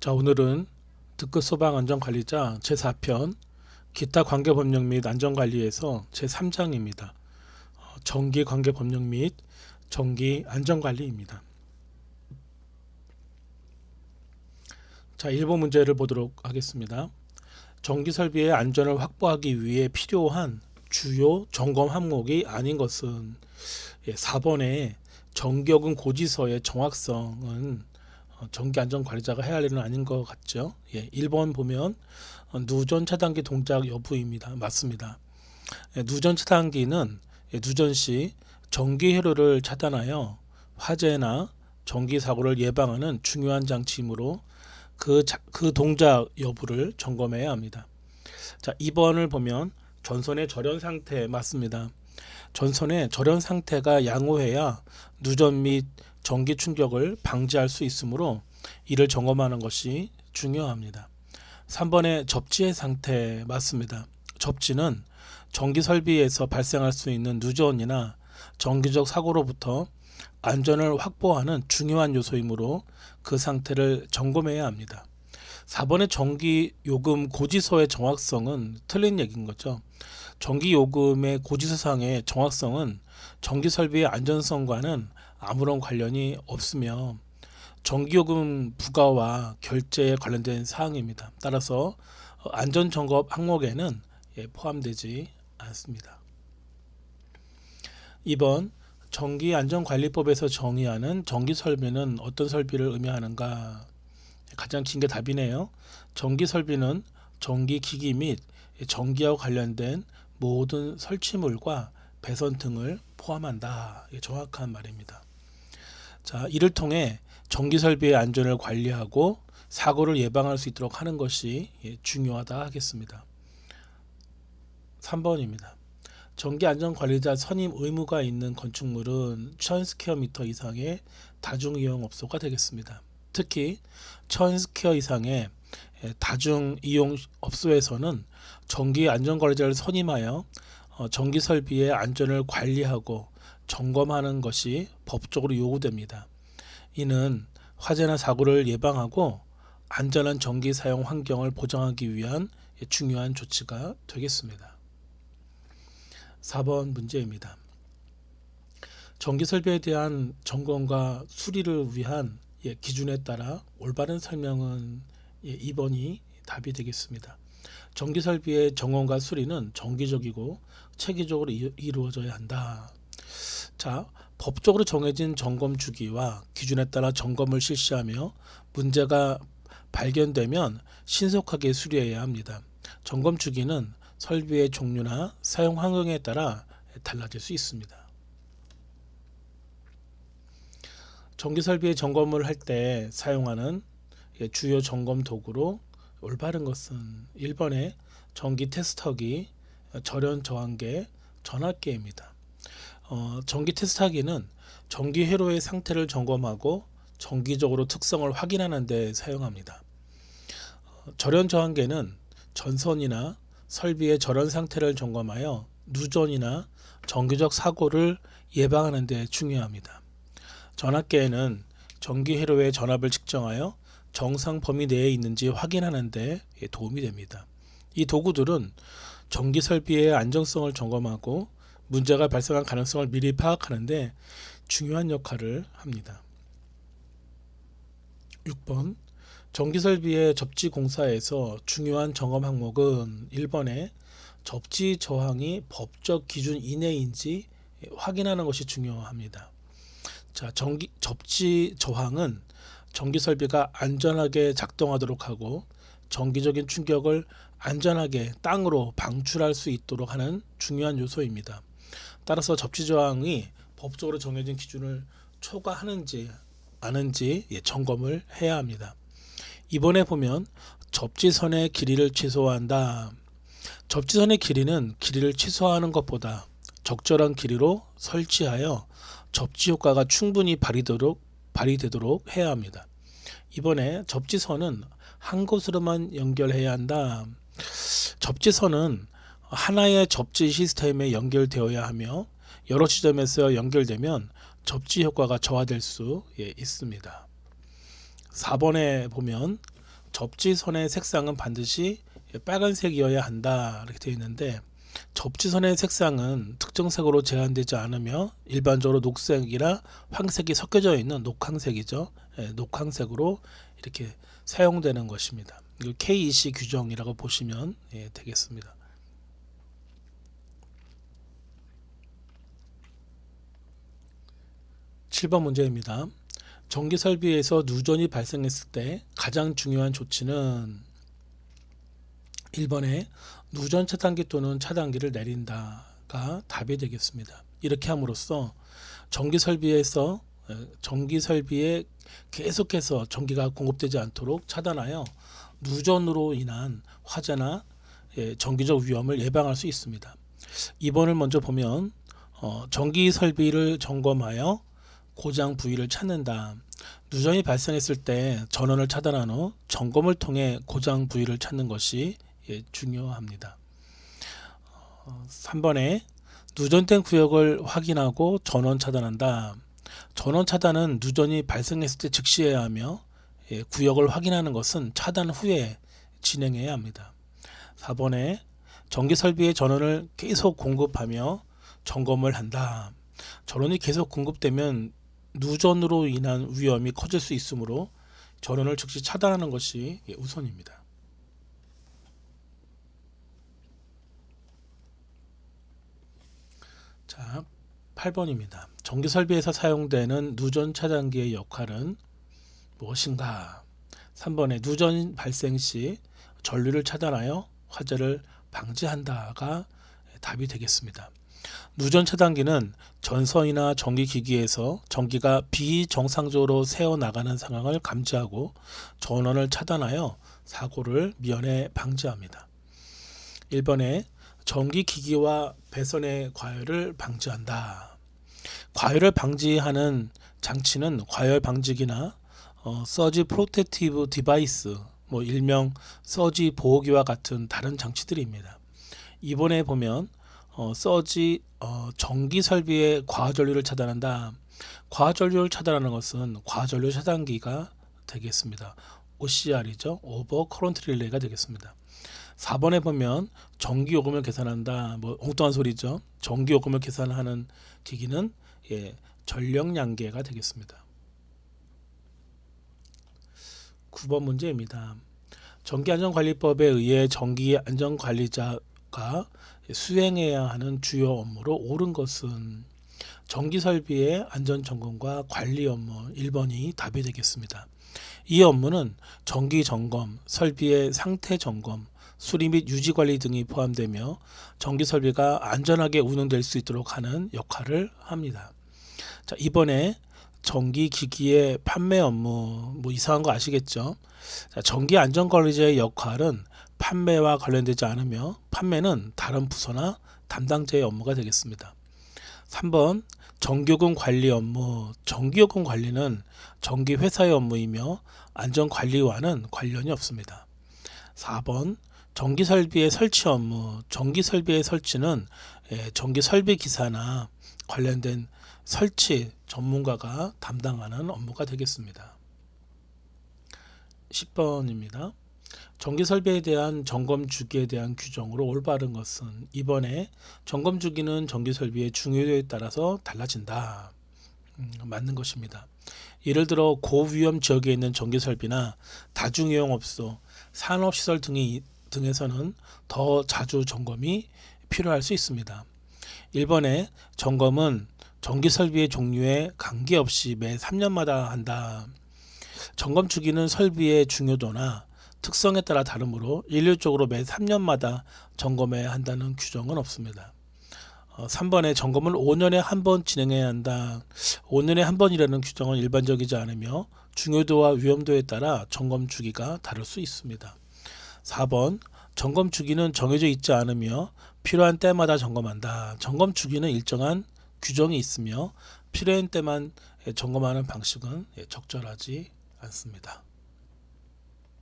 자, 오늘은 특급 소방안전관리자 제4편 기타 관계법령 및 안전관리에서 제3장입니다. 전기관계법령 및 전기안전관리입니다. 자, 1번 문제를 보도록 하겠습니다. 전기설비의 안전을 확보하기 위해 필요한 주요 점검 항목이 아닌 것은 4번에 전기요금 고지서의 정확성은 전기안전관리자가 해야 할 일은 아닌 것 같죠. 1번 보면 누전 차단기 동작 여부입니다. 맞습니다. 누전 차단기는 누전 시 전기 회로를 차단하여 화재나 전기 사고를 예방하는 중요한 장치이므로 그 동작 여부를 점검해야 합니다. 자, 2번을 보면 전선의 절연 상태 맞습니다. 전선의 절연 상태가 양호해야 누전 및 전기 충격을 방지할 수 있으므로 이를 점검하는 것이 중요합니다. 3번의 접지의 상태 맞습니다. 접지는 전기 설비에서 발생할 수 있는 누전이나 전기적 사고로부터 안전을 확보하는 중요한 요소이므로 그 상태를 점검해야 합니다. 4번의 전기요금 고지서의 정확성은 틀린 얘기인 거죠. 전기요금의 고지서상의 정확성은 전기설비의 안전성과는 아무런 관련이 없으며 전기요금 부과와 결제에 관련된 사항입니다. 따라서 안전점검 항목에는 포함되지 않습니다. 2번 전기안전관리법에서 정의하는 전기설비는 어떤 설비를 의미하는가? 가장 긴 게 답이네요. 전기설비는 전기기기 및 전기와 관련된 모든 설치물과 배선 등을 포함한다. 정확한 말입니다. 자, 이를 통해 전기설비의 안전을 관리하고 사고를 예방할 수 있도록 하는 것이 중요하다 하겠습니다. 3번입니다. 전기안전관리자 선임 의무가 있는 건축물은 1000스퀘어미터 이상의 다중이용업소가 되겠습니다. 특히 1000스퀘어 이상의 다중이용업소에서는 전기안전관리자를 선임하여 전기설비의 안전을 관리하고 점검하는 것이 법적으로 요구됩니다. 이는 화재나 사고를 예방하고 안전한 전기 사용 환경을 보장하기 위한 중요한 조치가 되겠습니다. 4번 문제입니다. 전기설비에 대한 점검과 수리를 위한 기준에 따라 올바른 설명은 2번이 답이 되겠습니다. 전기설비의 점검과 수리는 정기적이고 체계적으로 이루어져야 한다. 자, 법적으로 정해진 점검 주기와 기준에 따라 점검을 실시하며 문제가 발견되면 신속하게 수리해야 합니다. 점검 주기는 설비의 종류나 사용 환경에 따라 달라질 수 있습니다. 전기 설비의 점검을 할 때 사용하는 주요 점검 도구로 올바른 것은 1번의 전기 테스터기, 절연 저항계, 전압계입니다. 전기 테스터기는 전기 회로의 상태를 점검하고 정기적으로 특성을 확인하는 데 사용합니다. 절연 저항계는 전선이나 설비의 절연 상태를 점검하여 누전이나 전기적 사고를 예방하는 데 중요합니다. 전압계에는 전기 회로의 전압을 측정하여 정상 범위 내에 있는지 확인하는 데 도움이 됩니다. 이 도구들은 전기 설비의 안정성을 점검하고 문제가 발생할 가능성을 미리 파악하는 데 중요한 역할을 합니다. 6번 전기설비의 접지 공사에서 중요한 점검 항목은 1번에 접지 저항이 법적 기준 이내인지 확인하는 것이 중요합니다. 자, 접지 저항은 전기설비가 안전하게 작동하도록 하고 전기적인 충격을 안전하게 땅으로 방출할 수 있도록 하는 중요한 요소입니다. 따라서 접지 저항이 법적으로 정해진 기준을 초과하는지 아는지 점검을 해야 합니다. 이번에 보면 접지선의 길이를 최소화한다. 접지선의 길이는 길이를 최소화하는 것보다 적절한 길이로 설치하여 접지 효과가 충분히 발휘되도록 해야 합니다. 이번에 접지선은 한 곳으로만 연결해야 한다. 접지선은 하나의 접지 시스템에 연결되어야 하며 여러 지점에서 연결되면 접지 효과가 저하될 수 있습니다. 4번에 보면 접지선의 색상은 반드시 빨간색이어야 한다 이렇게 되어 있는데, 접지선의 색상은 특정 색으로 제한되지 않으며 일반적으로 녹색이나 황색이 섞여져 있는 녹황색이죠. 녹황색으로 이렇게 사용되는 것입니다. KEC 규정이라고 보시면 되겠습니다. 7번 문제입니다. 전기 설비에서 누전이 발생했을 때 가장 중요한 조치는 1번에 누전 차단기 또는 차단기를 내린다가 답이 되겠습니다. 이렇게 함으로써 전기 설비에 계속해서 전기가 공급되지 않도록 차단하여 누전으로 인한 화재나 전기적 위험을 예방할 수 있습니다. 2번을 먼저 보면 전기 설비를 점검하여 고장 부위를 찾는다. 누전이 발생했을 때 전원을 차단한 후 점검을 통해 고장 부위를 찾는 것이 중요합니다. 3번에 누전된 구역을 확인하고 전원 차단한다. 전원 차단은 누전이 발생했을 때 즉시 해야 하며 구역을 확인하는 것은 차단 후에 진행해야 합니다. 4번에 전기 설비의 전원을 계속 공급하며 점검을 한다. 전원이 계속 공급되면 누전으로 인한 위험이 커질 수 있으므로 전원을 즉시 차단하는 것이 우선입니다. 자, 8번입니다. 전기 설비에서 사용되는 누전 차단기의 역할은 무엇인가? 3번에 누전 발생 시 전류를 차단하여 화재를 방지한다가 답이 되겠습니다. 누전 차단기는 전선이나 전기기기에서 전기가 비정상적으로 새어나가는 상황을 감지하고 전원을 차단하여 사고를 미연에 방지합니다. 1번에 전기기기와 배선의 과열을 방지한다. 과열을 방지하는 장치는 과열 방지기나 서지 프로텍티브 디바이스, 일명 서지 보호기와 같은 다른 장치들입니다. 2번에 보면 전기 설비의 과전류를 차단한다. 과전류를 차단하는 것은 과전류 차단기가 되겠습니다. OCR이죠. 오버 커런트 릴레이가 되겠습니다. 4번에 보면 전기 요금을 계산한다. 엉뚱한 소리죠. 전기 요금을 계산하는 기기는 전력 양계가 되겠습니다. 9번 문제입니다. 전기안전관리법에 의해 전기안전관리자가 수행해야 하는 주요 업무로 옳은 것은 전기설비의 안전점검과 관리 업무 1번이 답이 되겠습니다. 이 업무는 정기점검, 설비의 상태점검, 수리 및 유지관리 등이 포함되며 전기설비가 안전하게 운영될 수 있도록 하는 역할을 합니다. 자, 이번에 전기기기의 판매 업무, 이상한 거 아시겠죠? 자, 전기안전관리자의 역할은 판매와 관련되지 않으며 판매는 다른 부서나 담당자의 업무가 되겠습니다. 3번 전기요금 관리 업무. 전기요금 관리는 전기회사의 업무이며 안전관리와는 관련이 없습니다. 4번 전기설비의 설치 업무. 전기설비의 설치는 전기설비기사나 관련된 설치 전문가가 담당하는 업무가 되겠습니다. 10번입니다. 전기설비에 대한 점검 주기에 대한 규정으로 올바른 것은 이번에 점검 주기는 전기설비의 중요도에 따라서 달라진다. 맞는 것입니다. 예를 들어 고위험 지역에 있는 전기설비나 다중이용업소, 산업시설 등에서는 더 자주 점검이 필요할 수 있습니다. 1번에 점검은 전기설비의 종류에 관계없이 매 3년마다 한다. 점검 주기는 설비의 중요도나 특성에 따라 다르므로 일률적으로 매 3년마다 점검해야 한다는 규정은 없습니다. 3번에 점검을 5년에 한 번 진행해야 한다. 5년에 한 번이라는 규정은 일반적이지 않으며 중요도와 위험도에 따라 점검 주기가 다를 수 있습니다. 4번 점검 주기는 정해져 있지 않으며 필요한 때마다 점검한다. 점검 주기는 일정한 규정이 있으며 필요한 때만 점검하는 방식은 적절하지 않습니다.